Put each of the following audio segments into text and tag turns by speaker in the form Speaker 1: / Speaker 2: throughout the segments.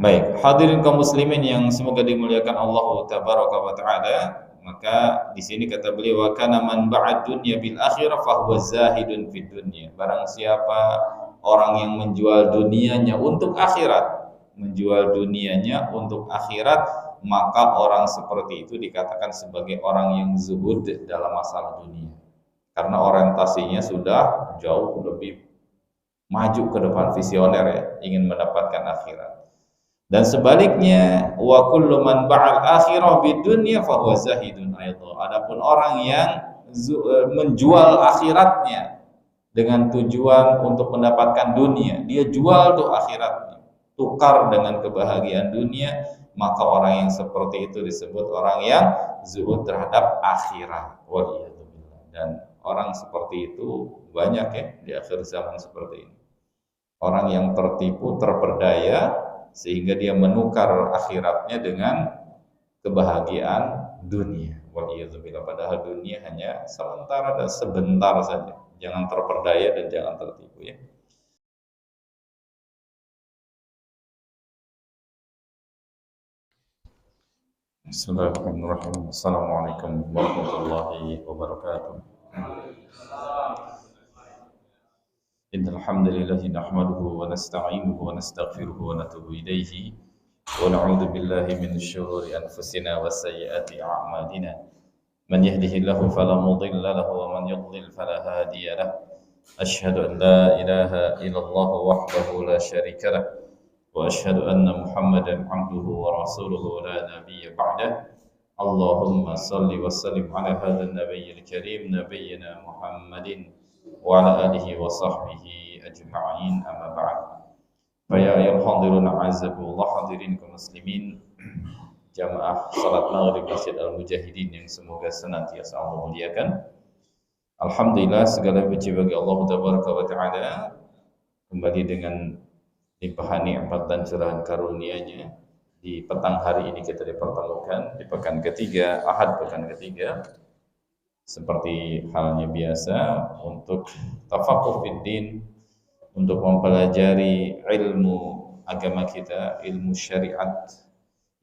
Speaker 1: Baik, hadirin kaum muslimin yang semoga dimuliakan Allah tabaraka wa taala, maka di sini kata beliau, wa kana man ba'ad dunya bil akhirah fa huwa zahidun fid dunya. Barang siapa orang yang menjual dunianya untuk akhirat, menjual dunianya untuk akhirat, maka orang seperti itu dikatakan sebagai orang yang zuhud dalam masalah dunia. Karena orientasinya sudah jauh lebih maju ke depan, visioner ya, ingin mendapatkan akhirat. Dan sebaliknya, wa kullu man ba'al akhirah bidunya fa huwa zahidun aidha. Adapun orang yang menjual akhiratnya dengan tujuan untuk mendapatkan dunia, dia jual tuh akhiratnya, tukar dengan kebahagiaan dunia, maka orang yang seperti itu disebut orang yang zuhud terhadap akhirat. Waliyadzubillah. Dan orang seperti itu banyak ya di akhir zaman seperti ini. Orang yang tertipu, terperdaya, sehingga dia menukar akhiratnya dengan kebahagiaan dunia. Waliyadzubillah. Padahal dunia hanya sementara dan sebentar saja. Jangan terperdaya dan jangan tertipu ya. Bismillahirrahmanirrahim. Assalamualaikum warahmatullahi wabarakatuh. Innal hamdalillah nahmaduhu wa nasta'inuhu wa nastaghfiruhu wa natubu ilayhi wa na'udzu billahi min syururi anfusina wa sayyiati a'malina. Man yahdihillahu fala mudilla lahu wa man yudlil fala hadiya lahu. Asyhadu an la ilaha illallah wahdahu la syarika lahu wa asyhadu anna Muhammadan 'abduhu wa rasuluhu la nabiyya ba'dahu. Allahumma salli wa sallim ala hadzal nabiyyil karim nabiyyina Muhammadin wa ala alihi wa sahbihi ajma'in, amma ba'd. Fa ya ayyuhal hadirun a'azzakumullah, hadirin kaum muslimin jamaah salat maghrib Masjid Al-Mujahidin yang semoga senantiasa Allah muliakan. Alhamdulillah, segala puji bagi Allah tabaraka wa taala, kembali dengan limpahan nikmat dan curahan karunia-Nya di petang hari ini kita dipertemukan di pekan ketiga, Ahad pekan ketiga, seperti halnya biasa untuk tafaqquh fid din, untuk mempelajari ilmu agama kita, ilmu syariat,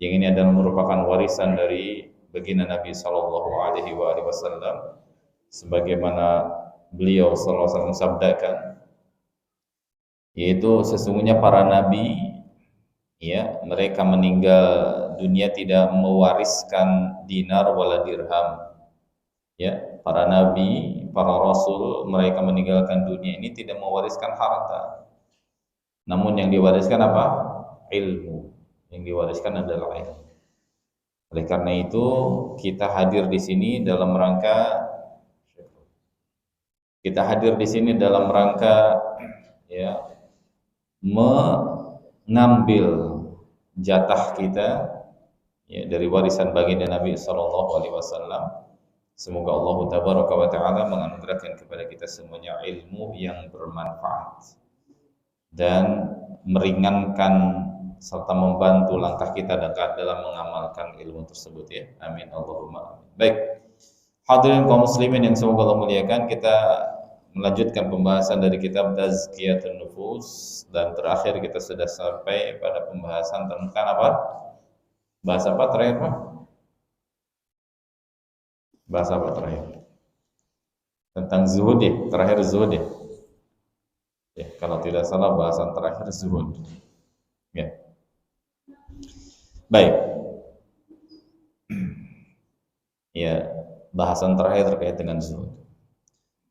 Speaker 1: yang ini adalah merupakan warisan dari baginda Nabi sallallahu alaihi wasallam, sebagaimana beliau sallallahu alaihi wasallam sabdakan, yaitu sesungguhnya para nabi ya, mereka meninggal dunia tidak mewariskan dinar wala dirham. Ya, para nabi, para rasul, mereka meninggalkan dunia ini tidak mewariskan harta. Namun yang diwariskan apa? Ilmu. Yang diwariskan adalah ilmu. Oleh karena itu, kita hadir di sini dalam rangka ya, mengambil jatah kita ya, dari warisan baginda Nabi sallallahu alaihi wasallam. Semoga Allah tabaraka wa taala menganugerahkan kepada kita semuanya ilmu yang bermanfaat dan meringankan serta membantu langkah kita dalam mengamalkan ilmu tersebut ya. Amin Allahumma amin. Baik. Hadirin kaum muslimin yang semoga Allah muliakan, kita melanjutkan pembahasan dari kitab Tazkiyatun Nufus, dan terakhir kita sudah sampai pada pembahasan tentang apa? Bahas apa terakhir, Pak? Bahasa apa terakhir? Tentang zuhud ya, terakhir zuhud ya. Ya, kalau tidak salah bahasan terakhir zuhud. Ya. Baik. Ya, bahasan terakhir terkait dengan zuhud.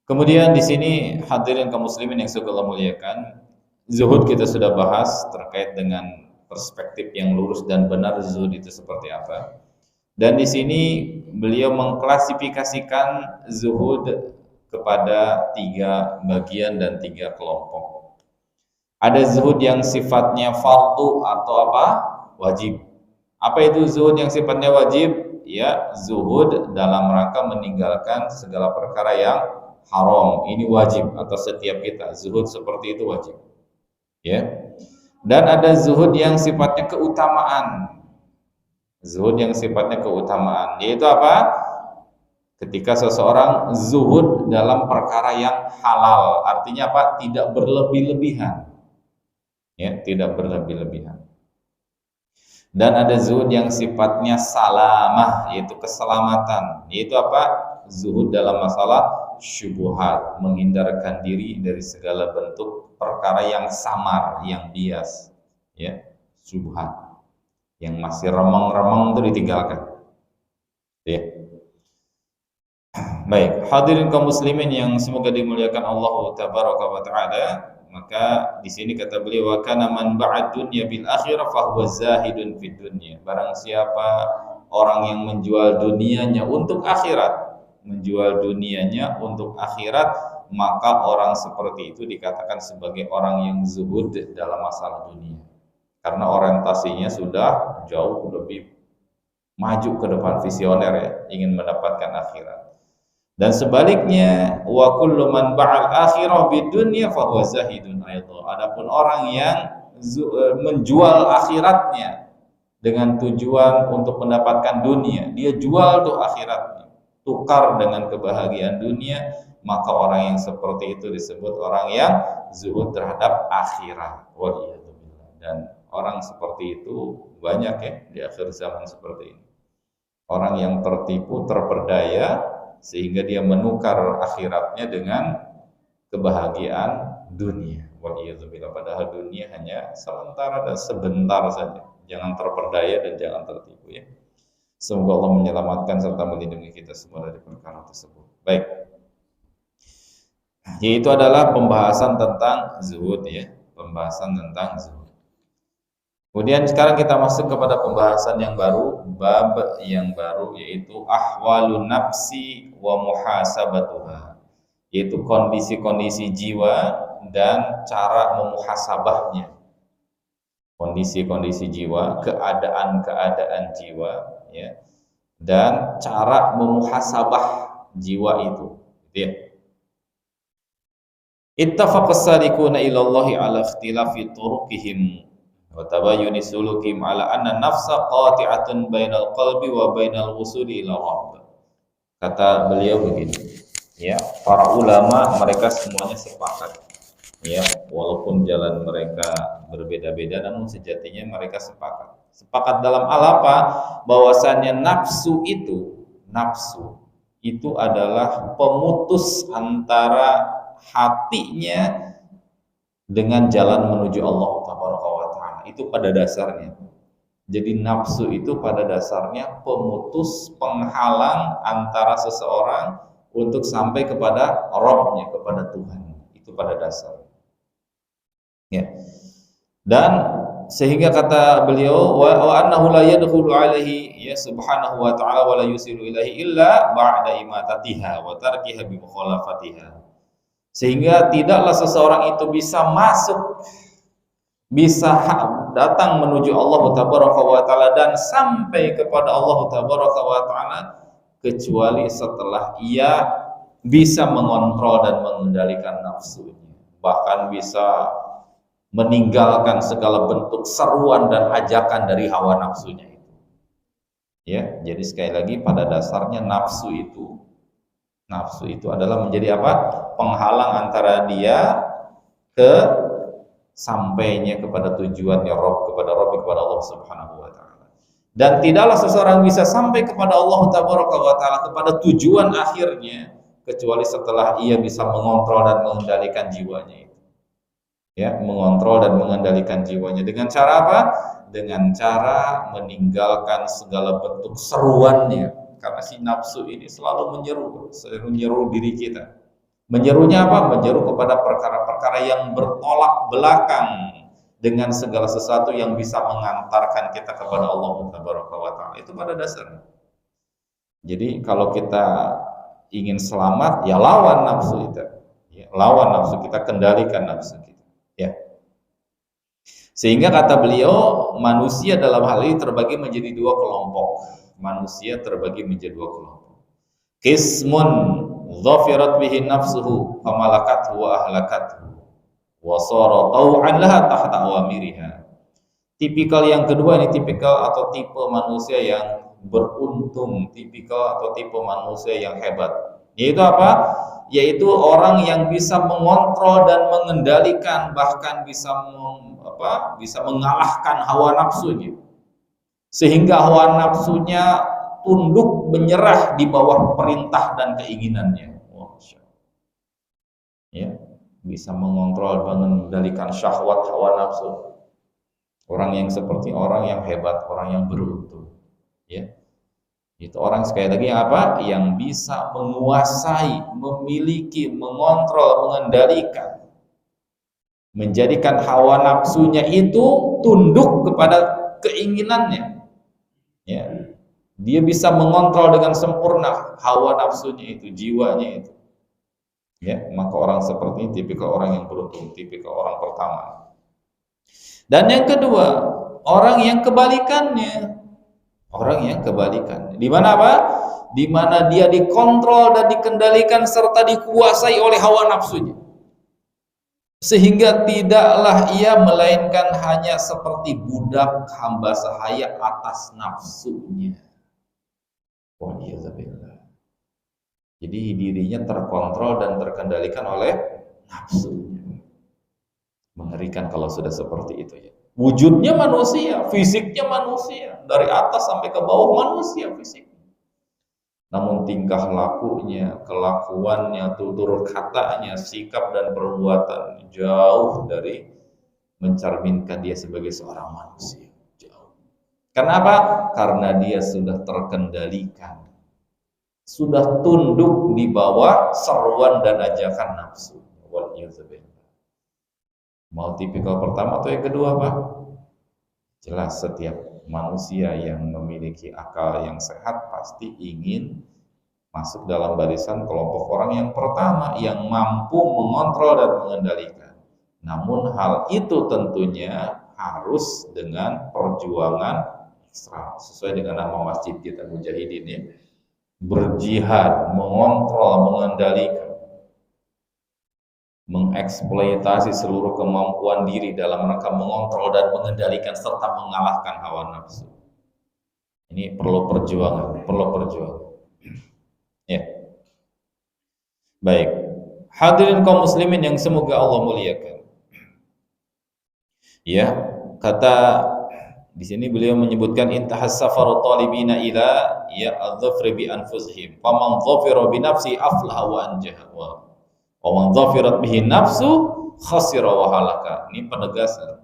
Speaker 1: Kemudian di sini hadirin kaum muslimin yang semoga Allah muliakan, zuhud kita sudah bahas terkait dengan perspektif yang lurus dan benar zuhud itu seperti apa. Dan di sini beliau mengklasifikasikan zuhud kepada 3 bagian dan 3 kelompok. Ada zuhud yang sifatnya fardu atau apa? Wajib. Apa itu zuhud yang sifatnya wajib? Ya, zuhud dalam rangka meninggalkan segala perkara yang haram. Ini wajib atas setiap kita. Zuhud seperti itu wajib. Ya. Dan ada zuhud yang sifatnya keutamaan. Zuhud yang sifatnya keutamaan, yaitu apa? Ketika seseorang zuhud dalam perkara yang halal, artinya apa? Tidak berlebih-lebihan. Ya, tidak berlebih-lebihan. Dan ada zuhud yang sifatnya salamah, yaitu keselamatan. Yaitu apa? Zuhud dalam masalah syubhat, menghindarkan diri dari segala bentuk perkara yang samar, yang bias, ya, syubhat. Yang masih remeng-remeng itu ditinggalkan. Ya. Baik, hadirin kaum muslimin yang semoga dimuliakan Allah tabaraka wa taala, maka di sini kata beliau, wa kana man ba'ad dunya bil akhirah fa huwa zahidun fid dunya. Barang siapa orang yang menjual dunianya untuk akhirat, menjual dunianya untuk akhirat, maka orang seperti itu dikatakan sebagai orang yang zuhud dalam masalah dunia. Karena orientasinya sudah jauh lebih maju ke depan, visioner ya, ingin mendapatkan akhirat. Dan sebaliknya, wa kullu man ba'al akhirah bidunya fa huwa zahidun aidha. Adapun orang yang menjual akhiratnya dengan tujuan untuk mendapatkan dunia, dia jual tuh akhiratnya, tukar dengan kebahagiaan dunia, maka orang yang seperti itu disebut orang yang zuhud terhadap akhirat. Waliyadzubillah. Dan orang seperti itu banyak ya di akhir zaman seperti ini. Orang yang tertipu, terperdaya, sehingga dia menukar akhiratnya dengan kebahagiaan dunia. Waliyadzubillah. Padahal dunia hanya sementara dan sebentar saja. Jangan terperdaya dan jangan tertipu ya. Semoga Allah menyelamatkan serta melindungi kita semua dari perkara tersebut. Baik. Yaitu adalah pembahasan tentang zuhud ya, pembahasan tentang zuhud. Kemudian sekarang kita masuk kepada pembahasan yang baru, bab yang baru, yaitu ahwalun nafsi wa muhasabatuha, yaitu kondisi-kondisi jiwa dan cara memuhasabahnya. Kondisi-kondisi jiwa, keadaan-keadaan jiwa ya, dan cara memuhasabah jiwa itu gitu ya. Ittafaqas salikuna ila Allahi ala ikhtilafi turuqihim wa tabayyuni sulukim ala anna nafsa qati'atun bainal qalbi wa bainal wusuli ila rabb. Kata beliau begini, ya, para ulama mereka semuanya sepakat, ya, walaupun jalan mereka berbeda-beda, namun sejatinya mereka sepakat. Sepakat dalam apa? Bahwasannya nafsu itu adalah pemutus antara hatinya dengan jalan menuju Allah tabaraka wa ta'ala. Itu pada dasarnya. Jadi nafsu itu pada dasarnya pemutus, penghalang antara seseorang untuk sampai kepada Rabb-nya, kepada Tuhan. Itu pada dasarnya. Ya. Dan sehingga kata beliau wa annahu la yadkhulu alaihi ya subhanahu wa ta'ala wa la yusilu ilaihi illa ba'da imatatiha wa tarkiha bi mukhalafatiha. Sehingga tidaklah seseorang itu bisa masuk, bisa datang menuju Allah tabaraka wa ta'ala dan sampai kepada Allah tabaraka wa ta'ala kecuali setelah ia bisa mengontrol dan mengendalikan nafsunya, bahkan bisa meninggalkan segala bentuk seruan dan ajakan dari hawa nafsunya itu. Ya, jadi sekali lagi pada dasarnya nafsu itu adalah menjadi apa? Penghalang antara dia ke sampainya kepada tujuannya kepada Allah Subhanahu wa taala. Dan tidaklah seseorang bisa sampai kepada Allah Tabaraka wa taala, kepada tujuan akhirnya, kecuali setelah ia bisa mengontrol dan mengendalikan jiwanya itu. Ya, mengontrol dan mengendalikan jiwanya dengan cara apa? Dengan cara meninggalkan segala bentuk seruannya. Karena si nafsu ini selalu menyeru diri kita. Menyerunya apa? Menyeru kepada perkara-perkara yang bertolak belakang dengan segala sesuatu yang bisa mengantarkan kita kepada Allah Tabaraka wa Ta'ala. Itu pada dasarnya. Jadi kalau kita ingin selamat, ya lawan nafsu kita. Ya, lawan nafsu kita, kendalikan nafsu kita. Ya. Sehingga kata beliau, manusia dalam hal ini terbagi menjadi dua kelompok. Manusia terbagi menjadi dua kelompok. Qismun dhafirat bihi nafsuhu famalakathu wa ahlakathu wa sara taw'an laha tahta awamiriha. Tipikal yang kedua ini tipikal atau tipe manusia yang beruntung, tipikal atau tipe manusia yang hebat. Yaitu apa? Yaitu orang yang bisa mengontrol dan mengendalikan, bahkan bisa mengalahkan hawa nafsunya. sehingga hawa nafsunya tunduk menyerah di bawah perintah dan keinginannya. Ya, bisa mengontrol, mengendalikan syahwat hawa nafsu. Orang yang seperti orang yang hebat, orang yang beruntung. Ya, itu orang sekali lagi apa? Yang bisa menguasai, memiliki, mengontrol, mengendalikan, menjadikan hawa nafsunya itu tunduk kepada keinginannya. Ya, dia bisa mengontrol dengan sempurna hawa nafsunya itu, jiwanya itu. Ya, maka orang seperti ini tipikal orang yang beruntung, tipikal orang pertama. Dan yang kedua, orang yang kebalikannya. Orang yang kebalikannya. Di mana apa? Di mana dia dikontrol dan dikendalikan serta dikuasai oleh hawa nafsunya. Sehingga tidaklah ia melainkan hanya seperti budak hamba sahaya atas nafsunya. Waliyadzubillah. Jadi dirinya terkontrol dan terkendalikan oleh nafsunya. Mengerikan kalau sudah seperti itu ya. Wujudnya manusia, fisiknya manusia, dari atas sampai ke bawah manusia fisik. Namun tingkah lakunya, kelakuannya, tutur katanya, sikap dan perbuatan jauh dari mencerminkan dia sebagai seorang manusia. Jauh. Kenapa? Karena dia sudah terkendalikan, sudah tunduk di bawah seruan dan ajakan nafsu. Waliyadzubillah. Mau tipikal pertama atau yang kedua, Pak? Jelas setiap manusia yang memiliki akal yang sehat pasti ingin masuk dalam barisan kelompok orang yang pertama yang mampu mengontrol dan mengendalikan. Namun hal itu tentunya harus dengan perjuangan ekstra sesuai dengan nama masjid kita Mujahidin ya. Berjihad, mengontrol, mengendalikan, mengeksploitasi seluruh kemampuan diri dalam rangka mengontrol dan mengendalikan serta mengalahkan hawa nafsu. Ini perlu perjuangan, Ya. Baik. Hadirin kaum muslimin yang semoga Allah muliakan. Ya, kata di sini beliau menyebutkan intahas safaru talibina ila ya'dzafri bi anfusihim. Faman dhafira bi nafsi aflaha wa anjaha. Wa man dhafirat bihi nafsu khasira wa halaka. Ini penegasan.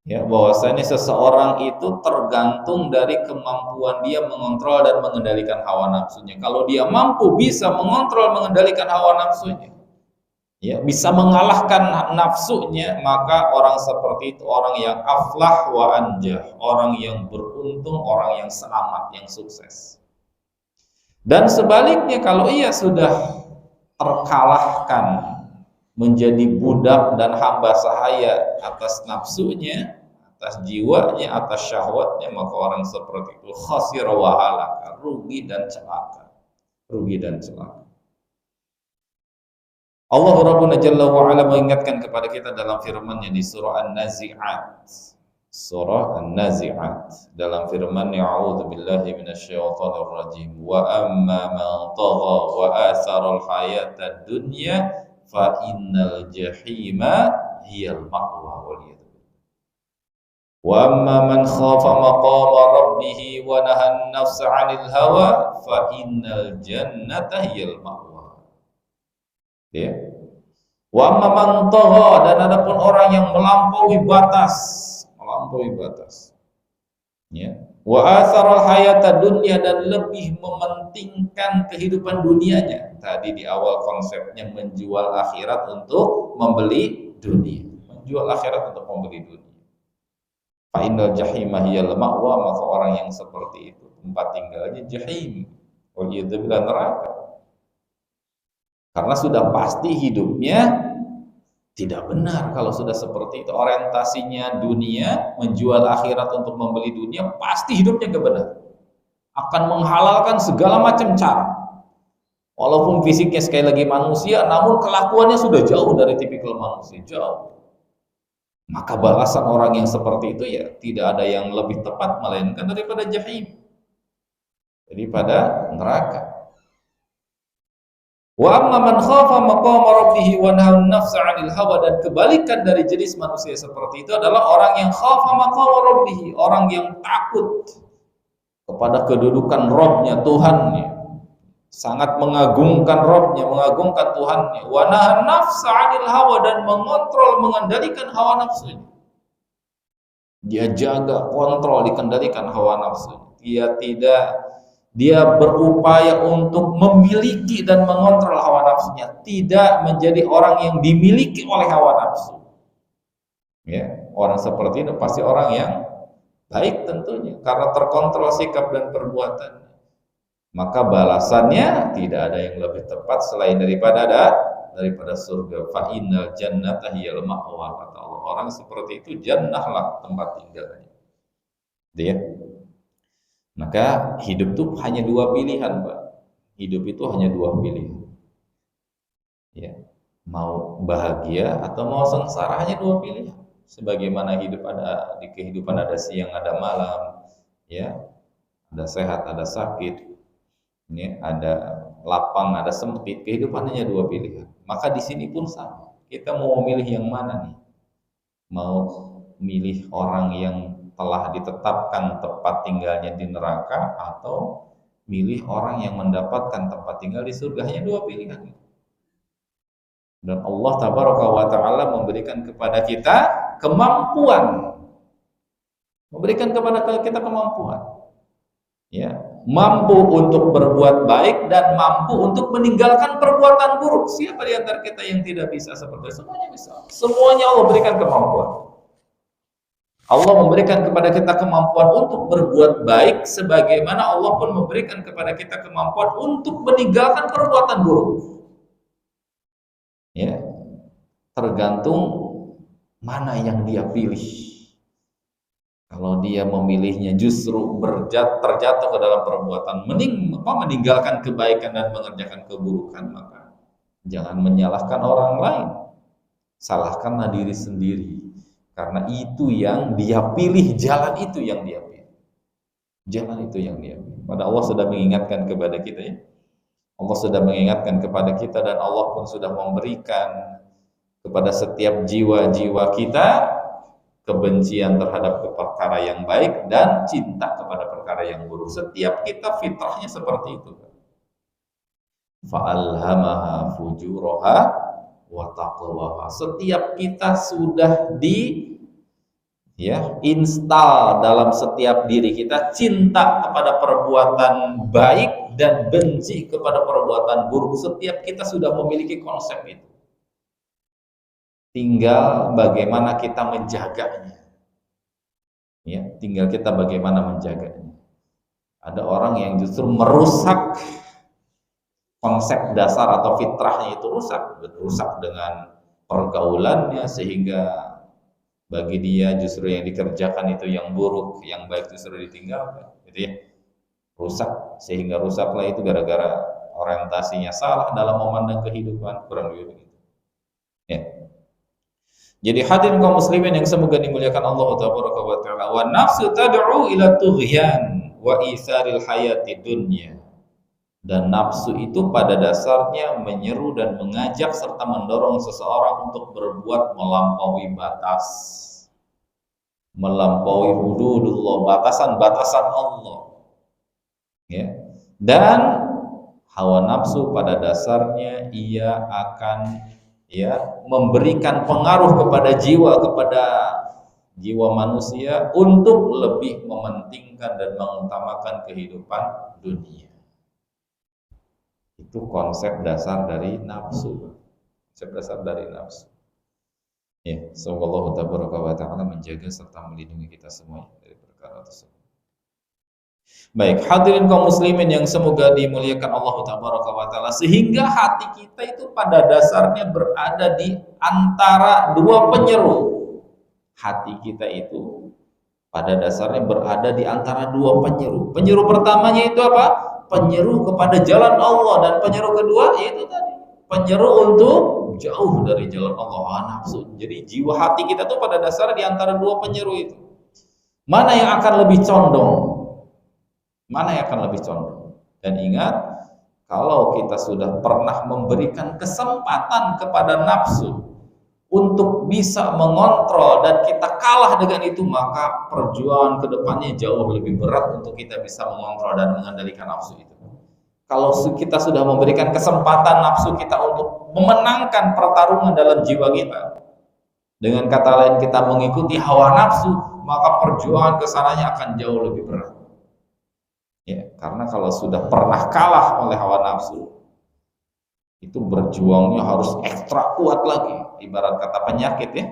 Speaker 1: Ya, bahwasanya seseorang itu tergantung dari kemampuan dia mengontrol dan mengendalikan hawa nafsunya. Kalau dia mampu bisa mengontrol mengendalikan hawa nafsunya, ya, bisa mengalahkan nafsunya, maka orang seperti itu orang yang aflah wa anjah, orang yang beruntung, orang yang selamat, yang sukses. Dan sebaliknya kalau ia sudah terkalahkan menjadi budak dan hamba sahaya atas nafsunya, atas jiwanya, atas syahwatnya, maka orang seperti itu khasira wa halaka, rugi dan celaka. Allah Rabbuna Jalla wa Ala mengingatkan kepada kita dalam firman-Nya di surah An-Nazi'at. Surah An-Nazi'at dalam firman-Nya a'udzu billahi minasyaitonir rajim wa amma man tagha wa athara al-hayata ad-dunya fa innal jahima hiyal ma'wa wal wa amma man khafa maqama rabbih wa nahan nafsa 'anil hawa fa innal jannata hiyal ma'wa. Ya. Wa amma man tagha, dan adapun orang yang melampaui batas. Ya. Wa atharal hayata dunya, dan lebih mementingkan kehidupan dunianya. Tadi di awal konsepnya menjual akhirat untuk membeli dunia. Menjual akhirat untuk membeli dunia. Fa innal jahima hiyal ma'wa, maka orang yang seperti itu tempat tinggalnya jahim. Waliyadzubillah, neraka. Karena sudah pasti hidupnya tidak benar kalau sudah seperti itu. Orientasinya dunia, menjual akhirat untuk membeli dunia, pasti hidupnya gak benar. Akan menghalalkan segala macam cara. Walaupun fisiknya sekali lagi manusia, namun kelakuannya sudah jauh dari tipikal manusia, jauh. Maka balasan orang yang seperti itu ya tidak ada yang lebih tepat melainkan daripada jahim, daripada neraka. Wa amma man khafa maqama rabbih wa nahaa an-nafsa 'anil hawa, dan kebalikan dari jenis manusia seperti itu adalah orang yang khafa maqama rabbih, orang yang takut kepada kedudukan Rabb-nya, Tuhannya, sangat mengagungkan Rabb-nya, mengagungkan Tuhannya. Wa nahaa an-nafsa 'anil hawa, dan mengontrol, mengendalikan hawa nafsunya. Dia jaga, kontrol, dikendalikan hawa nafsunya. Dia berupaya untuk memiliki dan mengontrol hawa nafsunya, tidak menjadi orang yang dimiliki oleh hawa nafsu. Ya, orang seperti itu pasti orang yang baik tentunya, karena terkontrol sikap dan perbuatan. Maka balasannya tidak ada yang lebih tepat selain daripada surga. Fa innal jannata hiyal ma'wa, kata Allah. Orang seperti itu jannahlah tempat tinggalnya. Dia. Maka hidup itu hanya dua pilihan, Pak. Hidup itu hanya dua pilihan. Ya, mau bahagia atau mau sengsara, hanya dua pilihan. Sebagaimana hidup ada, di kehidupan ada siang, ada malam, ya, ada sehat, ada sakit, ini ada lapang, ada sempit. Kehidupan hanya dua pilihan. Maka di sini pun sama. Kita mau memilih yang mana nih? Mau milih orang yang telah ditetapkan tempat tinggalnya di neraka, atau milih orang yang mendapatkan tempat tinggal di surga? Hanya dua pilihan. Dan Allah Tabaraka wa Ta'ala memberikan kepada kita kemampuan, memberikan kepada kita kemampuan, ya, mampu untuk berbuat baik dan mampu untuk meninggalkan perbuatan buruk. Siapa di antara kita yang tidak bisa seperti itu? Semuanya bisa. Semuanya Allah berikan kemampuan. Allah memberikan kepada kita kemampuan untuk berbuat baik, sebagaimana Allah pun memberikan kepada kita kemampuan untuk meninggalkan perbuatan buruk. Ya, tergantung mana yang dia pilih. Kalau dia memilihnya justru terjatuh ke dalam perbuatan meninggalkan kebaikan dan mengerjakan keburukan, maka jangan menyalahkan orang lain, salahkanlah diri sendiri. Karena itu yang dia pilih, jalan itu yang dia pilih. Jalan itu yang dia pilih. Pada Allah sudah mengingatkan kepada kita, ya. Allah sudah mengingatkan kepada kita, dan Allah pun sudah memberikan kepada setiap jiwa-jiwa kita kebencian terhadap perkara yang baik dan cinta kepada perkara yang buruk. Setiap kita fitrahnya seperti itu. Fa'alhamaha fujuraha wa taqwaha. Setiap kita sudah install dalam setiap diri kita cinta kepada perbuatan baik dan benci kepada perbuatan buruk. Setiap kita sudah memiliki konsep itu. Tinggal bagaimana kita menjaganya. Ya, tinggal kita bagaimana menjaganya. Ada orang yang justru merusak konsep dasar atau fitrahnya, itu rusak dengan pergaulannya, sehingga bagi dia justru yang dikerjakan itu yang buruk, yang baik justru ditinggalkan, gitu ya. Rusak, sehingga rusaklah itu gara-gara orientasinya salah dalam memandang kehidupan, kurang lebih begitu. Ya. Jadi hadirin kaum muslimin yang semoga dimuliakan Allah Tabaraka wa Ta'ala, wa nafsu tad'u ila tughyan wa isaril hayati dunya. Dan nafsu itu pada dasarnya menyeru dan mengajak serta mendorong seseorang untuk berbuat melampaui batas, melampaui hududullah, batasan-batasan Allah, ya. Dan hawa nafsu pada dasarnya ia akan, ya, memberikan pengaruh kepada jiwa manusia untuk lebih mementingkan dan mengutamakan kehidupan dunia. Itu konsep dasar dari nafsu. Konsep dasar dari nafsu. Ya, semoga Allah Ta'ala menjaga serta melindungi kita semua dari perkara tersebut. Baik, hadirin kaum muslimin yang semoga dimuliakan Allah Ta'ala, sehingga hati kita itu pada dasarnya berada di antara dua penyeru. Hati kita itu pada dasarnya berada di antara dua penyeru. Penyeru pertamanya itu apa? Penyeru kepada jalan Allah, dan penyeru kedua yaitu tadi penyeru untuk jauh dari jalan Allah, nafsu. Jadi jiwa hati kita tuh pada dasarnya di antara dua penyeru itu. Mana yang akan lebih condong? Mana yang akan lebih condong? Dan ingat, Kalau kita sudah pernah memberikan kesempatan kepada nafsu untuk bisa mengontrol dan kita kalah dengan itu, maka perjuangan kedepannya jauh lebih berat untuk kita bisa mengontrol dan mengendalikan nafsu itu. Kalau kita sudah memberikan kesempatan nafsu kita untuk memenangkan pertarungan dalam jiwa kita, dengan kata lain kita mengikuti hawa nafsu, maka perjuangan kesananya akan jauh lebih berat. Ya, karena kalau sudah pernah kalah oleh hawa nafsu, itu berjuangnya harus ekstra kuat lagi. Ibarat kata penyakit ya.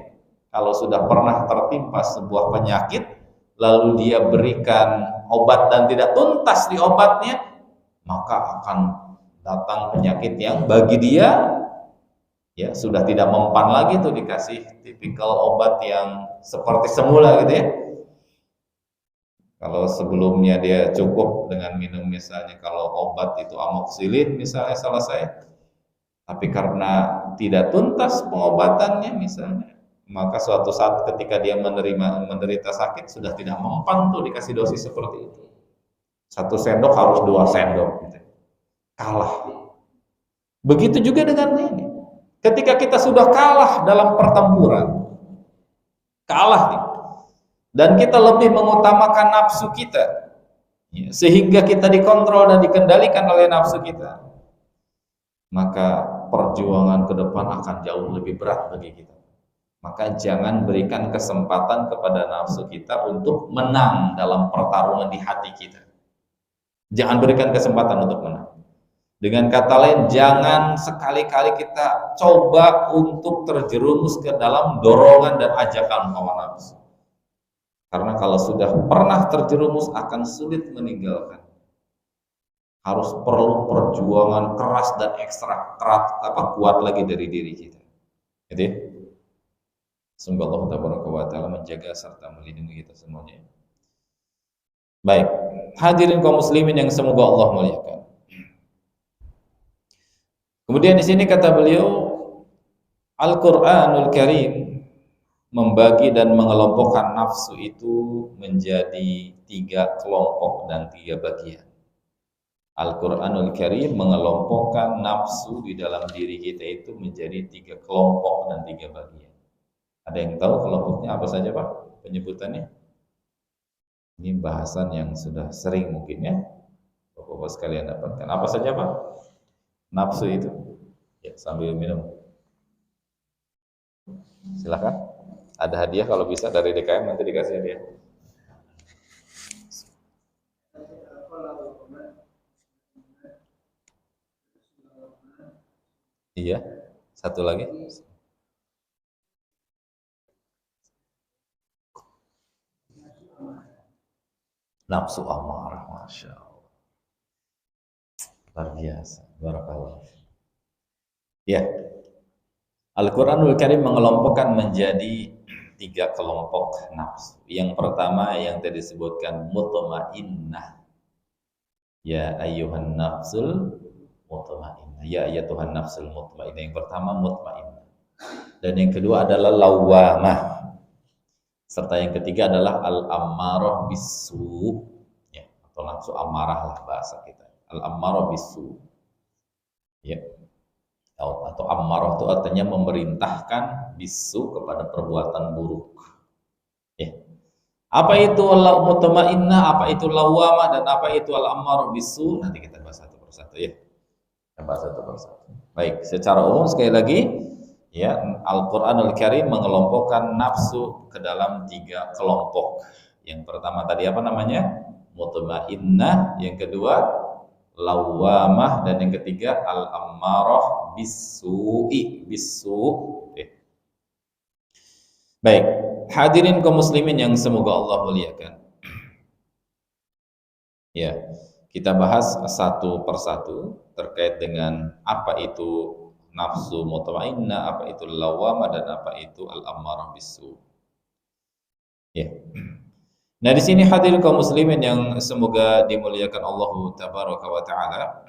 Speaker 1: Kalau sudah pernah tertimpa sebuah penyakit, lalu dia berikan obat dan tidak tuntas di obatnya, maka akan datang penyakit yang bagi dia ya sudah tidak mempan lagi tuh dikasih tipikal obat yang seperti semula gitu ya. Kalau sebelumnya dia cukup dengan minum misalnya kalau obat itu amoxicillin misalnya selesai, tapi karena tidak tuntas pengobatannya misalnya, maka suatu saat ketika dia menderita sakit sudah tidak mempan tuh dikasih dosis seperti itu. 1 sendok harus 2 sendok gitu. Kalah. Begitu juga dengan ini. Ketika kita sudah kalah dalam pertempuran, kalah nih, dan kita lebih mengutamakan nafsu kita, ya, sehingga kita dikontrol dan dikendalikan oleh nafsu kita, maka perjuangan ke depan akan jauh lebih berat bagi kita. Maka jangan berikan kesempatan kepada nafsu kita untuk menang dalam pertarungan di hati kita. Jangan berikan kesempatan untuk menang. Dengan kata lain, jangan sekali-kali kita coba untuk terjerumus ke dalam dorongan dan ajakan hawa nafsu. Karena kalau sudah pernah terjerumus akan sulit meninggalkan. Harus perlu perjuangan keras dan ekstra kuat lagi dari diri kita. Jadi, semoga Allah Ta'ala menjaga serta melindungi kita semuanya. Baik, hadirin kaum muslimin yang semoga Allah muliakan. Kemudian di sini kata beliau, Al-Qur'anul Karim membagi dan mengelompokkan nafsu itu menjadi 3 kelompok dan 3 bagian. Al-Qur'anul Karim mengelompokkan nafsu di dalam diri kita itu menjadi 3 kelompok dan 3 bagian. Ada yang tahu kelompoknya apa saja Pak? Penyebutannya? Ini bahasan yang sudah sering mungkin ya Bapak-bapak sekalian dapatkan. Apa saja Pak? Nafsu itu? Ya, sambil minum. Silakan. Ada hadiah kalau bisa dari DKM nanti dikasih hadiah. Iya. Satu lagi. Nafsu amarah, masya Allah. Luar biasa. Barakallah. Ya. Al-Qur'anul Karim mengelompokkan menjadi 3 kelompok nafsu. Yang pertama yang tadi disebutkan mutmainnah. Ya ayyuhan nafsul mutmainnah. Ya Tuhan nafsul mutmainnah. Yang pertama mutmainnah. Dan yang kedua adalah lawamah. Serta yang ketiga adalah al-ammarah bisu. Ya, atau nafsu amarah lah bahasa kita. Al-ammarah bisu. Ya. Atau ammarah itu artinya memerintahkan bisu kepada perbuatan buruk. Ya. Apa itu mutmainnah, apa itu lawamah, dan apa itu al-ammarah bisu? Nanti kita bahas satu persatu ya. Kita bahas satu persatu. Baik, secara umum sekali lagi ya, Al-Qur'anul Karim mengelompokkan nafsu ke dalam 3 kelompok. Yang pertama tadi apa namanya? Mutmainnah, yang kedua lawamah, dan yang ketiga al-ammarah bisu'i. Baik, hadirin kaum muslimin yang semoga Allah muliakan. Ya, kita bahas satu persatu terkait dengan apa itu nafsu mutmainnah, apa itu lawamah, dan apa itu al-ammarah bisu. Ya. Nah, di sini hadirin kaum muslimin yang semoga dimuliakan Allah tabaraka wa taala.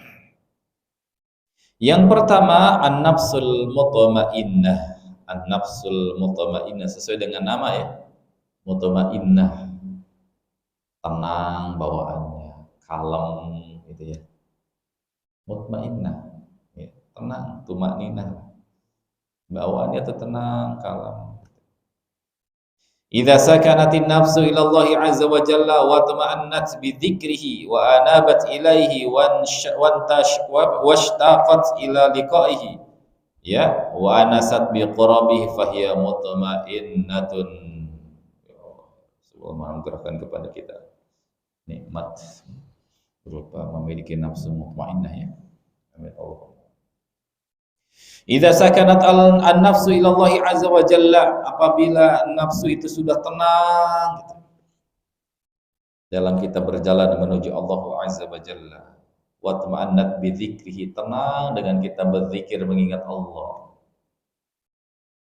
Speaker 1: Yang pertama an-nafsul mutmainnah. An-nafsul mutmainnah sesuai dengan nama ya. Mutmainnah. Tenang bawaannya, kalem gitu ya. mutmainnah, ya, tenang, tumakninah, bawaannya itu tenang, kalem. Idza sakanatin nafsu ila Allah azza wa jalla wa tama'annat bi dzikrihi wa anabat ilaihi washtaqat ila liqa'ihi, ya, wa anasat bi qurabihi fahiya mutmainnatun. Allah menganugerahkan kepada kita nikmat berupa memiliki nafsu mutmainnah, ya. Amin Allah. Idza sakanat an-nafsu ila Allah azza wa jalla, apabila nafsu itu sudah tenang gitu, dalam kita berjalan menuju Allah azza wa jalla, wa tama'annat bi dzikrihi, tenang dengan kita berzikir mengingat Allah,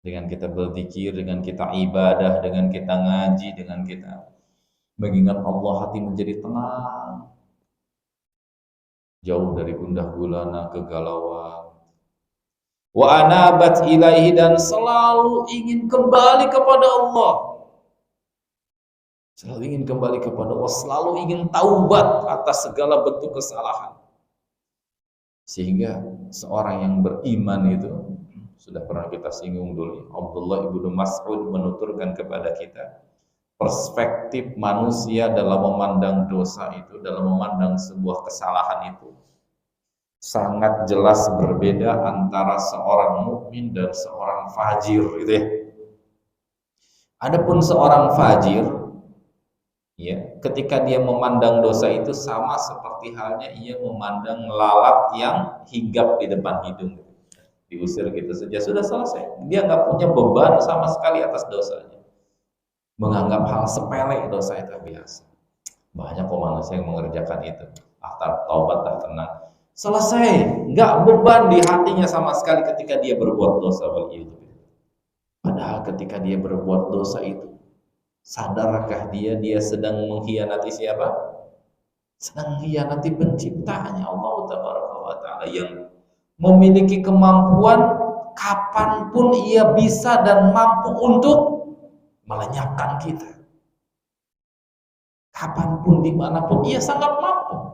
Speaker 1: dengan kita berzikir, dengan kita ibadah, dengan kita ngaji, dengan kita mengingat Allah, hati menjadi tenang, jauh dari gundah gulana kegalauan. Wa anabat ilaihi, dan selalu ingin kembali kepada Allah, selalu ingin kembali kepada Allah, selalu ingin taubat atas segala bentuk kesalahan. Sehingga seorang yang beriman itu, sudah pernah kita singgung dulu, Abdullah ibnu Mas'ud menuturkan kepada kita, perspektif manusia dalam memandang dosa itu, dalam memandang sebuah kesalahan itu sangat jelas berbeda antara seorang mukmin dan seorang fajir, gitu ya. Adapun seorang fajir, ya, ketika dia memandang dosa itu sama seperti halnya ia memandang lalat yang hinggap di depan hidung, diusir gitu saja sudah selesai. Dia nggak punya beban sama sekali atas dosanya, menganggap hal sepele dosa itu biasa. Banyak kok manusia yang mengerjakan itu, taubat, tenang, selesai, nggak beban di hatinya sama sekali ketika dia berbuat dosa. Padahal ketika dia berbuat dosa itu, sadarkah dia sedang mengkhianati siapa? Sedang mengkhianati penciptanya, Allah Tabaraka wa Ta'ala, yang memiliki kemampuan kapanpun ia bisa dan mampu untuk melenyapkan kita. Kapanpun, dimanapun, ia sangat mampu.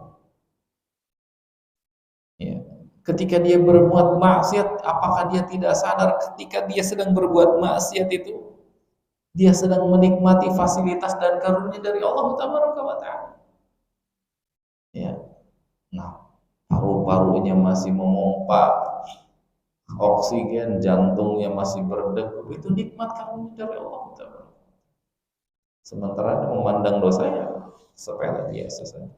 Speaker 1: Ya. Ketika dia berbuat maksiat, apakah dia tidak sadar ketika dia sedang berbuat maksiat itu, dia sedang menikmati fasilitas dan karunia dari Allah Tabaraka wa Ta'ala. Ya. Nah, paru-parunya masih memompa oksigen, jantungnya masih berdegup, itu nikmat karunia dari Allah Tabaraka. Sementara memandang dosanya sepele, biasa saja.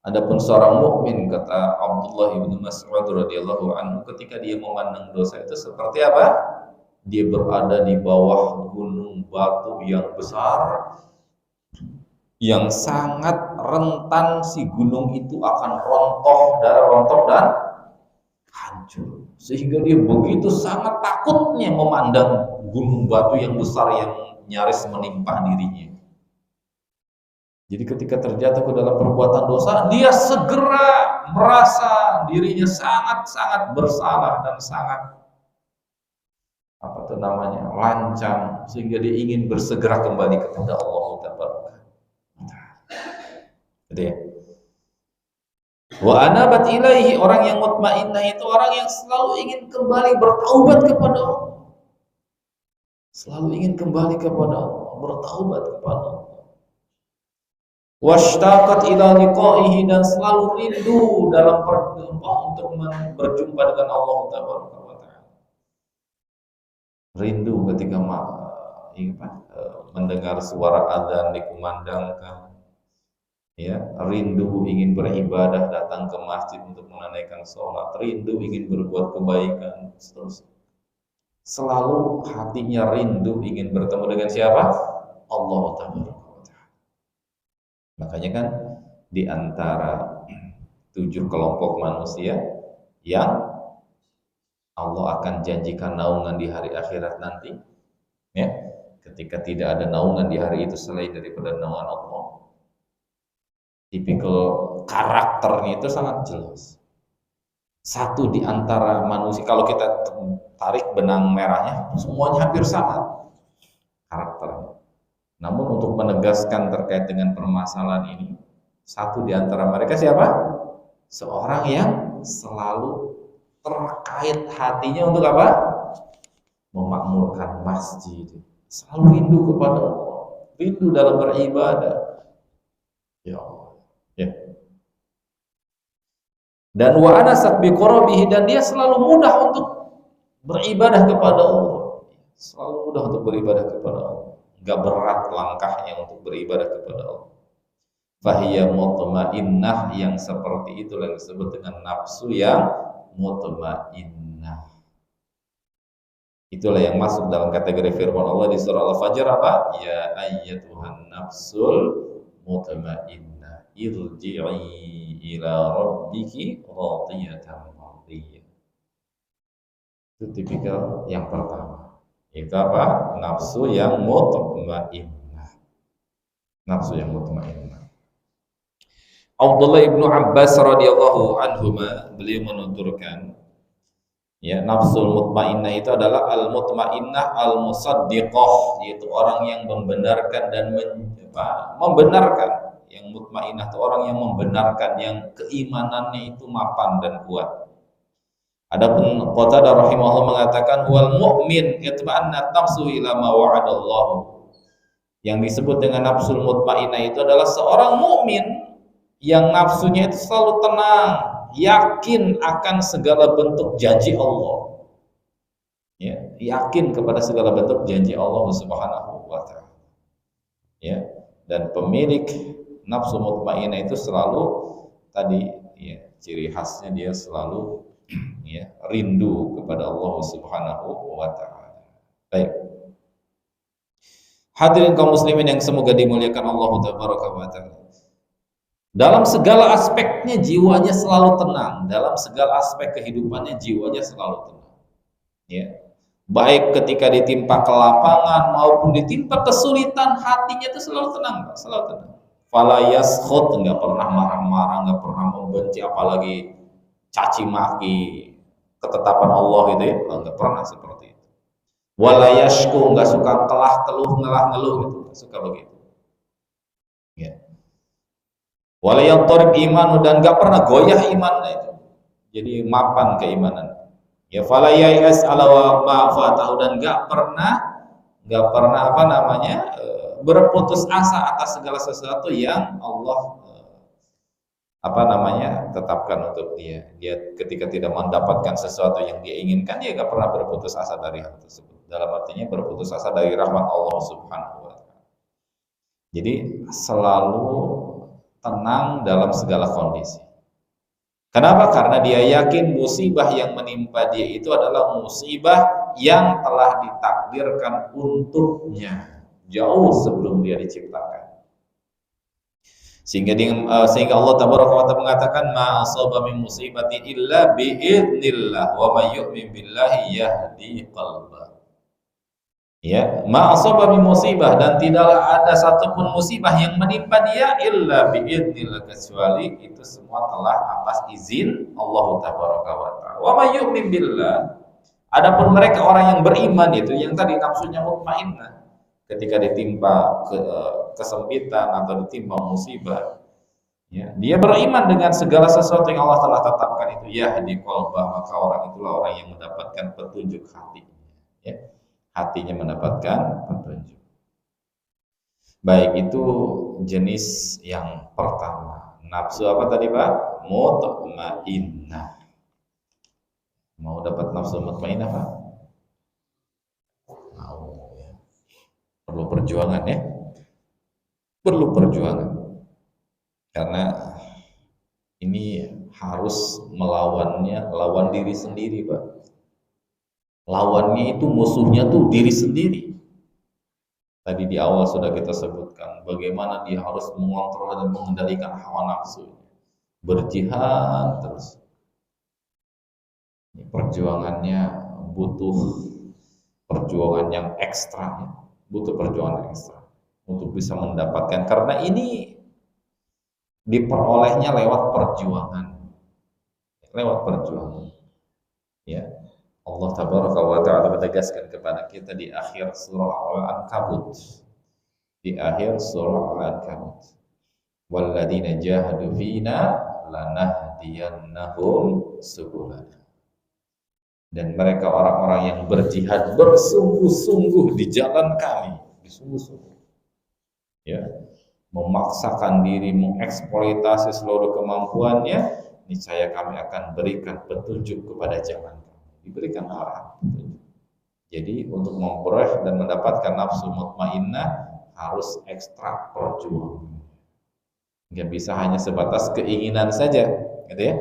Speaker 1: Adapun seorang mukmin, kata Abdullah bin Mas'ud radhiyallahu anhu, ketika dia memandang dosa itu seperti apa? Dia berada di bawah gunung batu yang besar, yang sangat rentan si gunung itu akan rontok dan hancur. Sehingga dia begitu sangat takutnya memandang gunung batu yang besar yang nyaris menimpa dirinya. Jadi ketika terjatuh ke dalam perbuatan dosa, dia segera merasa dirinya sangat-sangat bersalah dan sangat lancang, sehingga dia ingin bersegera kembali kepada Allah Taala. Gitu ya. Wa anabat ilaihi, orang yang mutmainnah itu orang yang selalu ingin kembali bertaubat kepada Allah. Selalu ingin kembali kepada Allah, bertaubat kepada Allah. Washtaqat ila liqa'ihi, dan selalu rindu dalam untuk berjumpa dengan Allah Tabaraka wa Ta'ala. Rindu ketika mendengar suara azan dikumandangkan, ya, rindu ingin beribadah, datang ke masjid untuk menunaikan sholat, rindu ingin berbuat kebaikan, seterusnya. Selalu hatinya rindu ingin bertemu dengan siapa? Allah Taala. Makanya kan di antara 7 kelompok manusia yang Allah akan janjikan naungan di hari akhirat nanti, ya, ketika tidak ada naungan di hari itu selain daripada naungan Allah. Tipikal karakternya itu sangat jelas. Satu di antara manusia, kalau kita tarik benang merahnya, semuanya hampir sama karakternya. Namun untuk menegaskan terkait dengan permasalahan ini, satu di antara mereka siapa? Seorang yang selalu terkait hatinya untuk apa? Memakmurkan masjid. Selalu rindu kepada Allah, rindu dalam beribadah. Ya Allah. Ya. Dan wa anasat biqarabihi, dan dia selalu mudah untuk beribadah kepada Allah. Selalu mudah untuk beribadah kepada Allah. Enggak berat langkahnya untuk beribadah kepada Allah. Fahiyya mutmainnah, yang seperti itulah yang disebut dengan nafsu yang mutmainnah. Itulah yang masuk dalam kategori firman Allah di surah Al-Fajr apa? Ya ayyatuhan nafsul mutmainnah irji'i ila rabbiki radiyatan mardiyah. Itu tipikal yang pertama. Itu apa? Nafsu yang mutmainnah. Nafsu yang mutmainnah. Abdullah ibnu Abbas radhiyallahu anhuma, beliau menuturkan, ya, nafsul mutmainnah itu adalah al-mutmainnah al-musaddiqah, yaitu orang yang membenarkan dan membenarkan. Yang mutmainnah itu orang yang membenarkan, yang keimanannya itu mapan dan kuat. Adapun Qatadah rahimahullah mengatakan wal mu'min itma'annat nafsu ila ma wa'adallahu. Yang disebut dengan nafsul mutmainnah itu adalah seorang mukmin yang nafsunya itu selalu tenang, yakin akan segala bentuk janji Allah. Ya, yakin kepada segala bentuk janji Allah Subhanahu wa taala. Ya, dan pemilik nafsu mutmainnah itu selalu tadi, ya, ciri khasnya dia selalu ya, rindu kepada Allah Subhanahu wa taala. Baik. Hadirin kaum muslimin yang semoga dimuliakan Allah tabaraka wa taala. Dalam segala aspeknya jiwanya selalu tenang, dalam segala aspek kehidupannya jiwanya selalu tenang. Ya. Baik ketika ditimpa kelapangan maupun ditimpa kesulitan, hatinya itu selalu tenang, selalu tenang. Fala yaskhut, enggak pernah marah-marah, enggak pernah membenci, apalagi caci maki ketetapan Allah gitu ya, enggak pernah seperti itu. Wala yashku, enggak suka ngelah-ngeluh gitu, enggak suka begitu. Ya. Wala yadtarib imanu, dan enggak pernah goyah imannya itu. Jadi mapan keimanan. Ya fala ya'as ala ma fatahu, dan enggak pernah apa namanya? Berputus asa atas segala sesuatu yang Allah apa namanya tetapkan untuk dia. Dia ketika tidak mendapatkan sesuatu yang dia inginkan, dia enggak pernah berputus asa dari hal tersebut. Dalam artinya berputus asa dari rahmat Allah Subhanahu wa taala. Jadi selalu tenang dalam segala kondisi. Kenapa? Karena dia yakin musibah yang menimpa dia itu adalah musibah yang telah ditakdirkan untuknya jauh sebelum dia diciptakan. Sehingga Allah tabaraka wa taala mengatakan ma asaba min musibati illa bi idznillah wa may yu'min billahi yahdi qalbah. Ya, ma asaba min musibah, dan tidaklah ada satupun musibah yang menimpa dia illa bi idznillah, kecuali itu semua telah atas izin Allah tabaraka wa taala. Wa may yu'min billah, adapun mereka orang yang beriman itu yang tadi nafsunya mutmainnah, ketika ditimpa kesempitan atau ditimpa musibah, ya, dia beriman dengan segala sesuatu yang Allah telah tetapkan itu, yahdi qalbah, maka orang itulah orang yang mendapatkan petunjuk hatinya, ya. Hatinya mendapatkan petunjuk. Baik, itu jenis yang pertama. Nafsu apa tadi Pak? Mutmainnah. Mau dapat nafsu mutmainnah Pak? Mau ya. Perlu perjuangan ya. Perlu perjuangan. Karena ini harus melawannya, lawan diri sendiri Pak. Lawannya itu, musuhnya tuh diri sendiri. Tadi di awal sudah kita sebutkan bagaimana dia harus mengontrol dan mengendalikan hawa nafsu, berjihad terus. Perjuangannya butuh perjuangan yang ekstra, butuh perjuangan ekstra untuk bisa mendapatkan, karena ini diperolehnya lewat perjuangan, ya. Allah tabaraka wa ta'ala menegaskan kepada kita di akhir surah Al-Ankabut. Di akhir surah Al-Ankabut. Walladzina jahadu fina lanahdiyannahum subulana. Dan mereka orang-orang yang berjihad bersungguh-sungguh di jalan kami, bersungguh-sungguh, ya, memaksakan diri, mengeksploitasi seluruh kemampuannya, niscaya kami akan berikan petunjuk kepada jalan kami, diberikan arah petunjuk. Jadi untuk memperoleh dan mendapatkan nafsu mutmainnah harus ekstra perjuangan. Nggak bisa hanya sebatas keinginan saja, gitu ya.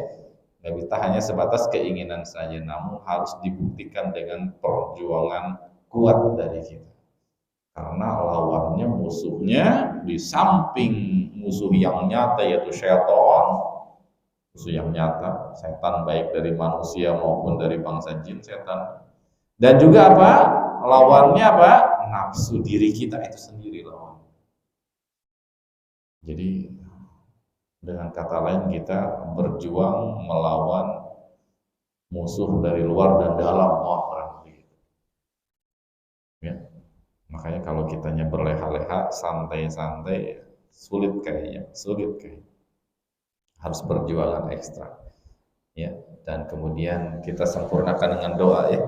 Speaker 1: Nggak bisa hanya sebatas keinginan saja, namun harus dibuktikan dengan perjuangan kuat dari kita. Karena lawannya, musuhnya, di samping musuh yang nyata yaitu syaitan, musuh yang nyata, setan baik dari manusia maupun dari bangsa jin, setan. Dan juga apa? Lawannya apa? Nafsu diri kita itu sendiri lawan. Jadi dengan kata lain kita berjuang melawan musuh dari luar dan dalam orang. Ya. Makanya kalau kitanya berleha-leha, santai-santai, sulit kayaknya. Harus perjuangan ekstra. Ya, dan kemudian kita sempurnakan dengan doa ya.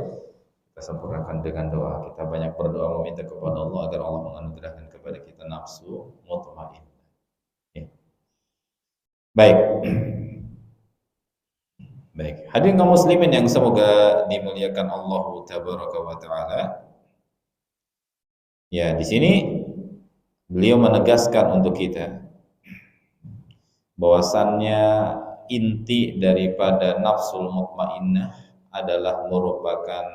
Speaker 1: Kita sempurnakan dengan doa. Kita banyak berdoa meminta kepada Allah agar Allah menganugerahkan kepada kita nafsu mutmainnah. Ya. Baik. Baik. Hadirin kaum muslimin yang semoga dimuliakan Allah tabaraka wa taala. Ya, di sini beliau menegaskan untuk kita bahwasannya inti daripada nafsul mutmainnah adalah merupakan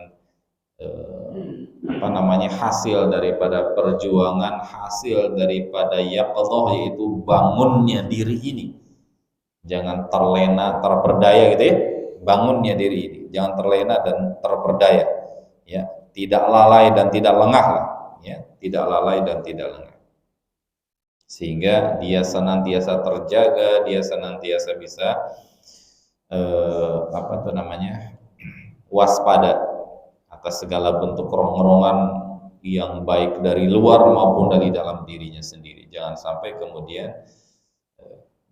Speaker 1: hasil daripada perjuangan, hasil daripada yaqظah, yaitu bangunnya diri ini. Jangan terlena, terperdaya gitu ya. Bangunnya diri ini, jangan terlena dan terperdaya. Ya, tidak lalai dan tidak lengah lah. Ya, tidak lalai dan tidak lengah. Sehingga dia senantiasa terjaga, dia senantiasa bisa waspada atas segala bentuk rongan-rongan yang baik dari luar maupun dari dalam dirinya sendiri. Jangan sampai kemudian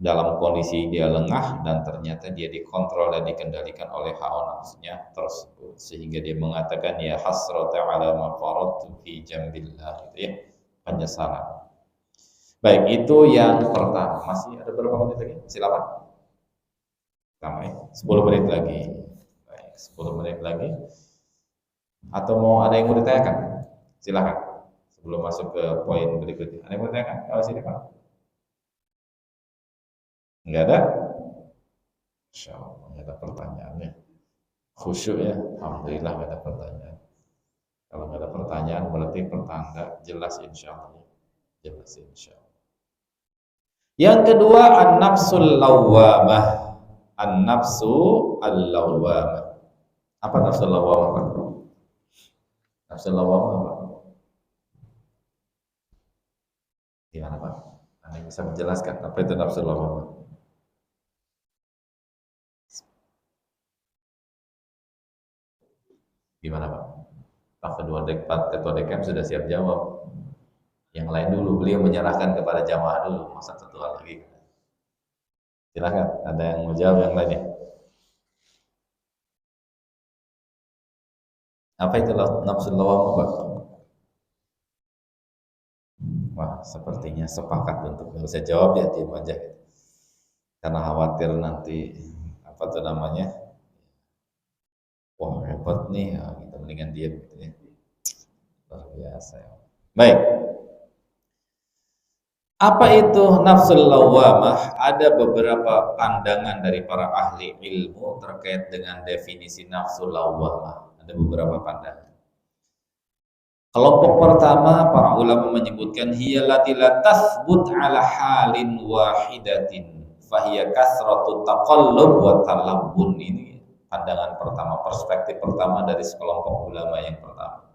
Speaker 1: dalam kondisi dia lengah dan ternyata dia dikontrol dan dikendalikan oleh hawa nafsunya tersebut, sehingga dia mengatakan ya hasrata ala ma faradtu fi jambillah, gitu ya, penyesalan. Baik, itu yang pertama. Masih ada berapa menit lagi? Silakan. Sampai 10 menit lagi. Baik, 10 menit lagi. Atau mau ada yang mau ditanyakan? Silakan. Sebelum masuk ke poin berikutnya. Ada yang mau ditanyakan? Kalau sini Pak. Enggak ada? Insya Allah enggak ada pertanyaannya. Khusyuk ya. Alhamdulillah enggak ada pertanyaan. Kalau enggak ada pertanyaan berarti pertanda jelas insya Allah. Jelas insya Allah. Yang kedua, an-nafsul lawwamah. An-nafsu al-lawwamah. Apa nafsul lawwamah? Nafsul lawwamah apa? Gimana Pak? Anda bisa menjelaskan apa itu nafsul lawwamah? Gimana Pak? Pak ketua DKM sudah siap jawab. Yang lain dulu, beliau menyerahkan kepada jamaah dulu, masa ketua lagi. Silakan, ada yang mau jawab yang lainnya. Apa itu nafsul lawwamah Pak? Wah, sepertinya sepakat untuk nggak usah jawab ya, diam aja. Karena khawatir nanti wah hebat nih, ya, kita mendingan diam gitu ya. Luar biasa ya. Baik. Apa itu nafsul lawwamah? Ada beberapa pandangan dari para ahli ilmu terkait dengan definisi nafsul lawwamah. Ada beberapa pandangan. Kelompok pertama, para ulama menyebutkan hiya lati la tathbut ala halin wahidatin fahiya kasratu taqallub wa talabbun. Ini pandangan pertama, perspektif pertama dari sekelompok ulama yang pertama.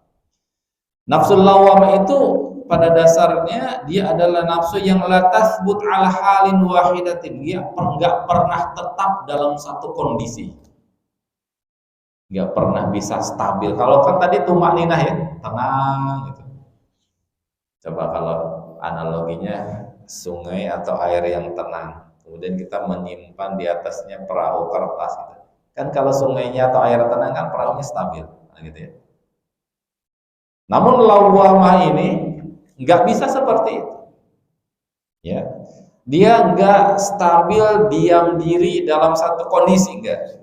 Speaker 1: Nafsul lawwamah itu pada dasarnya dia adalah nafsu yang la tathbut ala halin wahidatin. Dia enggak pernah tetap dalam satu kondisi. Enggak pernah bisa stabil. Kalau kan tadi tumakninah ya, tenang gitu. Coba kalau analoginya sungai atau air yang tenang, kemudian kita menyimpan di atasnya perahu kertas gitu. Kan kalau sungainya atau air tenang kan perahunya stabil, nah, gitu ya. Namun lawwamah ini nggak bisa seperti itu, ya. Dia nggak stabil diam diri dalam satu kondisi, enggak.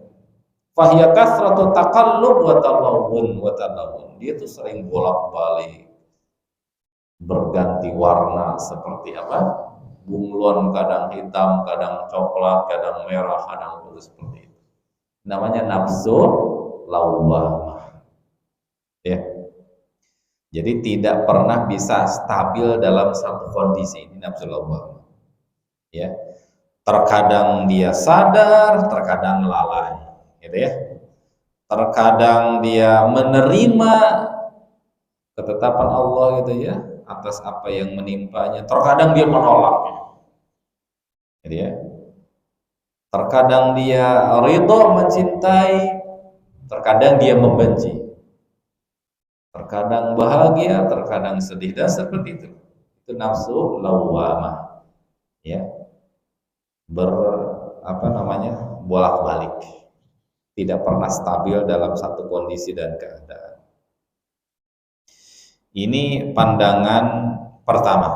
Speaker 1: Fahiya kasratu taqallub wa talawun wa talawun. Dia tuh sering bolak-balik, berganti warna seperti apa? Bunglon, kadang hitam, kadang coklat, kadang merah, kadang putih seperti itu. Namanya nafsu lawwamah. Ya. Jadi tidak pernah bisa stabil dalam satu kondisi. Ini nafsu lawwamah. Ya. Terkadang dia sadar, terkadang lalai, gitu ya. Terkadang dia menerima ketetapan Allah gitu ya, atas apa yang menimpanya. Terkadang dia menolaknya, gitu ya. Terkadang dia ridho mencintai, terkadang dia membenci. Terkadang bahagia, terkadang sedih, dan seperti itu. Itu nafsu lawwamah, ya. Bolak-balik, tidak pernah stabil dalam satu kondisi dan keadaan. Ini pandangan pertama,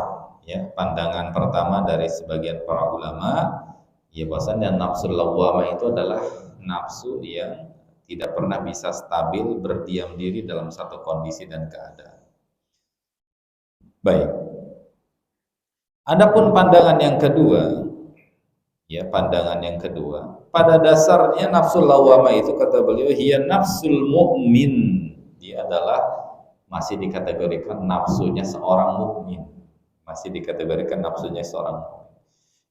Speaker 1: ya, pandangan pertama dari sebagian para ulama, ya, bahwasanya nafsu lawwamah itu adalah nafsu yang tidak pernah bisa stabil berdiam diri dalam satu kondisi dan keadaan. Baik. Adapun pandangan yang kedua, ya, pandangan yang kedua, pada dasarnya nafsu lawwamah itu kata beliau hiya nafsul mu'min. Dia adalah masih dikategorikan nafsunya seorang mukmin. Masih dikategorikan nafsunya seorang mukmin.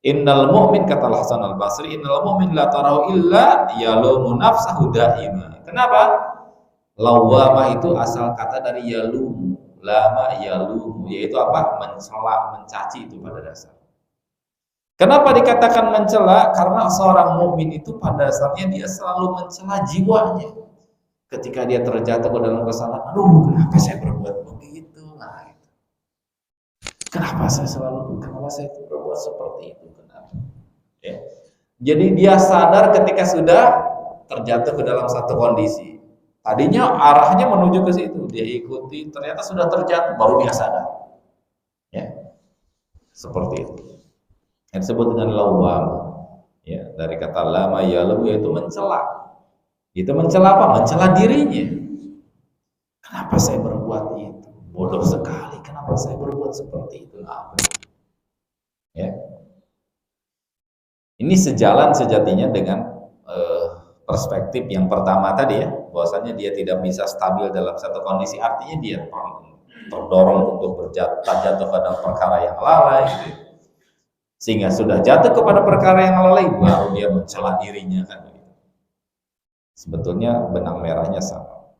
Speaker 1: Innal mu'min kata Hasan al-Basri, innal mu'min la tarahu illa yalumu nafsahu daima. Kenapa? Lawwamah itu asal kata dari yalumu, lama yalumu, yaitu apa? Mencela, mencaci itu pada dasar. Kenapa dikatakan mencela? Karena seorang mukmin itu pada dasarnya dia selalu mencela jiwanya. Ketika dia terjatuh ke dalam kesalahan, aduh, kenapa saya berbuat begitu? Nah, itu. Kenapa saya berbuat seperti itu? Kenapa? Ya. Jadi dia sadar ketika sudah terjatuh ke dalam satu kondisi. Tadinya arahnya menuju ke situ, dia ikuti, ternyata sudah terjatuh, baru dia sadar. Ya, seperti itu. Yang disebut dengan lawwam, ya, dari kata lama yalum, yaitu mencela. Itu mencela apa? Mencela dirinya. Kenapa saya berbuat itu? Bodoh sekali. Kenapa saya berbuat seperti itu? Ya. Ini sejalan sejatinya dengan perspektif yang pertama tadi, ya, bahwasanya dia tidak bisa stabil dalam satu kondisi. Artinya dia terdorong untuk jatuh pada perkara yang lalai, gitu. Sehingga sudah jatuh kepada perkara yang lalai, baru dia mencela dirinya, kan. Sebetulnya benang merahnya sama.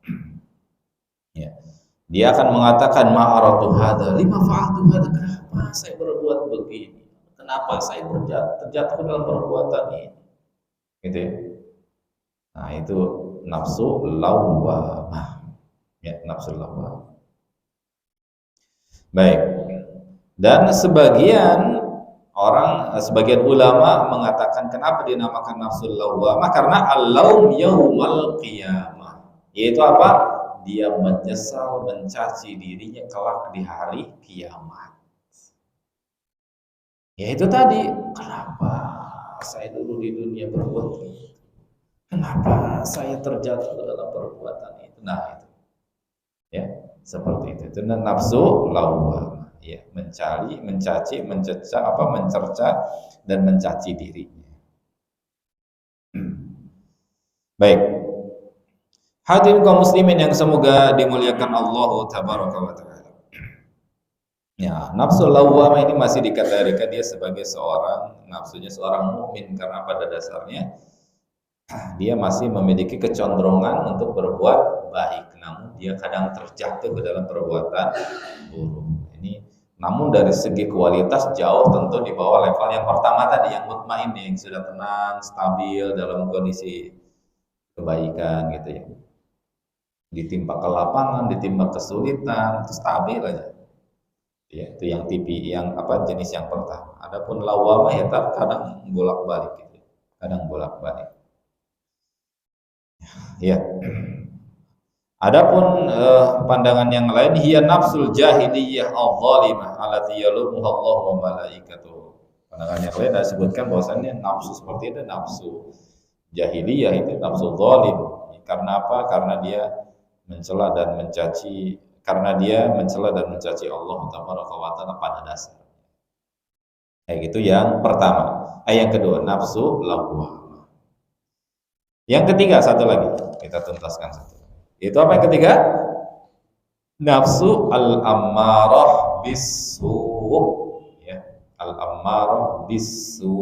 Speaker 1: Ya. Dia akan mengatakan ma'aratu hadza lima fa'altu hadza, kenapa saya berbuat begini? Kenapa saya terjatuh dalam perbuatan ini? Gitu ya. Nah, itu nafsu lawwamah. Ya, nafsu lawwamah. Baik. Dan sebagian ulama mengatakan kenapa dinamakan nafsul lawwamah? Karena al-lawm yaumal qiyamah, yaitu apa? Dia menyesal, mencaci dirinya kelak di hari kiamat. Yaitu tadi, kenapa saya dulu di dunia berbuat begitu? Kenapa saya terjatuh dalam perbuatan itu? Nah, itu. Ya, seperti itu. Itu nafsu lawwamah. Ya, mencaci, mencerca dan mencaci dirinya. Baik. Hadirin kaum muslimin yang semoga dimuliakan Allah tabaraka wa taala. Ya, nafsu lawwamah ini masih dikategorikan dia sebagai nafsunya seorang mukmin, karena pada dasarnya dia masih memiliki kecenderungan untuk berbuat baik, namun dia kadang terjatuh ke dalam perbuatan buruk. Namun dari segi kualitas jauh tentu di bawah level yang pertama tadi, yang mutmain, yang sudah tenang, stabil dalam kondisi kebaikan, gitu ya. Ditimpa kelapangan, ditimpa kesulitan, itu stabil aja. Ya, itu yang tipi yang apa jenis yang pertama. Adapun lawamah ya kadang bolak-balik gitu. Kadang bolak-balik. Ya. Adapun pandangan yang lain hiya nafsul jahiliyah adh-dhalimah allati yalumuha Allah wa malaikatuh. Pandangan yang lain disebutkan bahwasannya nafsu seperti itu nafsu jahiliyah itu nafsu zalim. Karena apa? Karena dia mencela dan mencaci Allah Tabaraka wa taala pada dasar. Kayak gitu yang pertama. Yang kedua nafsu lawwamah. Yang ketiga satu lagi kita tuntaskan satu. Itu apa yang ketiga? Nafsu al-ammarah bisu, ya, al-ammarah bisu.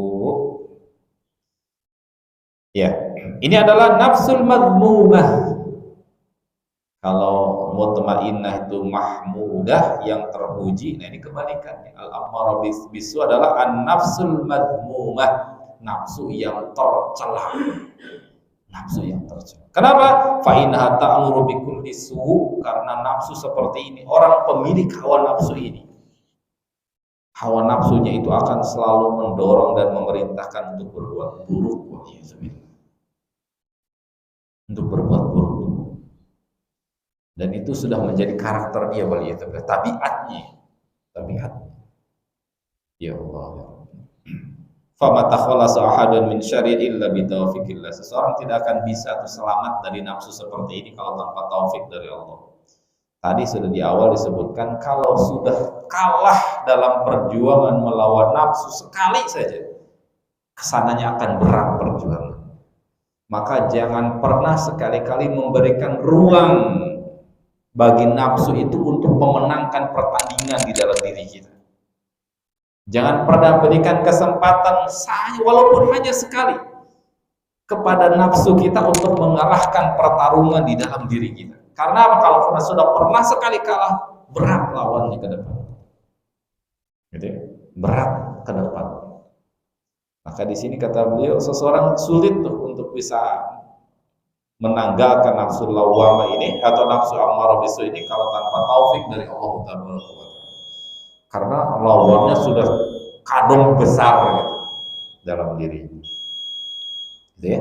Speaker 1: Ya, ini adalah nafsul madmumah. Kalau mutmainnah itu mahmudah yang terpuji, nah ini kebalikannya. Al-ammarah bisu adalah an-nafsul madmumah, nafsu yang tercela. Nafsu yang tercela. Kenapa? Fa innaha ta'muru bikulli su', karena nafsu seperti ini, orang pemilik hawa nafsu ini, hawa nafsunya itu akan selalu mendorong dan memerintahkan untuk berbuat buruk. Untuk berbuat buruk. Dan itu sudah menjadi karakter dia, tabiatnya. Ya Allah, ya Allah. Fama takhalasa ahadun min syar'i illa bi taufiqillah. Seseorang tidak akan bisa selamat dari nafsu seperti ini kalau tanpa taufik dari Allah. Tadi sudah di awal disebutkan kalau sudah kalah dalam perjuangan melawan nafsu sekali saja, kesananya akan berat perjuangan. Maka jangan pernah sekali-kali memberikan ruang bagi nafsu itu untuk memenangkan pertandingan di dalam diri kita. Jangan pernah berikan kesempatan walaupun hanya sekali kepada nafsu kita untuk mengalahkan pertarungan di dalam diri kita. Karena kalau sudah pernah sekali kalah, berat lawannya ke depan. Gitu ya? Berat ke depan. Maka di sini kata beliau, seseorang sulit tuh untuk bisa menanggalkan nafsu lawwamah ini atau nafsu ammarah bisu ini kalau tanpa taufik dari Allah Taala. Karena lawannya sudah kadung besar gitu, dalam diri, gitu ya.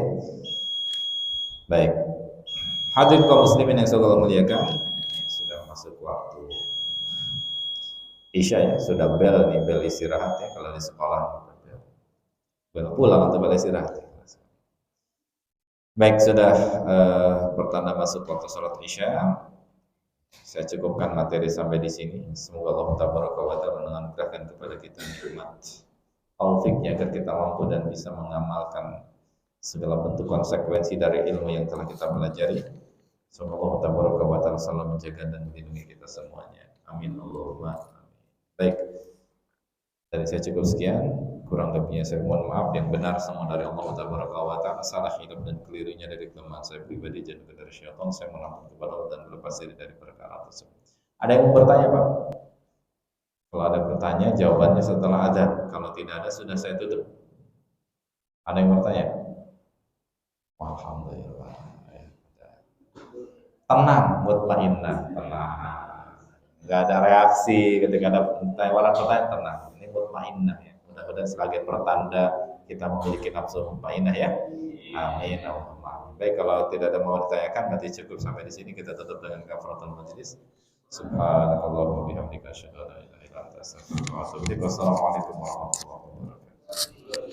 Speaker 1: Baik, hadirin kaum muslimin yang saya muliakan, sudah masuk waktu Isya ya, sudah bel nih, bel istirahat ya kalau di sekolah, bel pulang atau bel istirahat. Baik, sudah pertanda masuk waktu sholat Isya. Saya cukupkan materi sampai di sini. Semoga Allah Tabaraka wa Ta'ala menganugerahkan kepada kita nikmat taufiknya agar kita mampu dan bisa mengamalkan segala bentuk konsekuensi dari ilmu yang telah kita pelajari. Semoga Allah Tabaraka wa Ta'ala selalu menjaga dan melindungi kita semuanya. Amin Allahumma amin. Baik, dari saya cukup sekian. Kurang lebihnya saya mohon maaf. Yang benar semua dari Allah Tabaraka wa Ta'ala, salah hidup dan kelirunya dari kelemahan saya pribadi dan dari syaitan. Saya mohon kepada Allah dan berlepas diri dari perkara tersebut. Ada yang mau bertanya, Pak? Kalau ada bertanya, jawabannya setelah azan. Kalau tidak ada, sudah saya tutup. Ada yang bertanya? Alhamdulillah. Tenang, mutmainnah, tenang. Nggak ada reaksi ketika ada pertanyaan, tenang. Ini mutmainnah ya. Mudah-mudahan sebagai pertanda kita memiliki nafsu mutmainnah ya. Amin. Baik, kalau tidak ada mau ditanyakan, berarti cukup sampai di sini. Kita tutup dengan kafaratul majlis. Subhanakallahumma bihamdika asyhadu an la ilaha illa anta astaghfiruka wa atubu ilaik. Wassalamualaikum warahmatullahi wabarakatuh.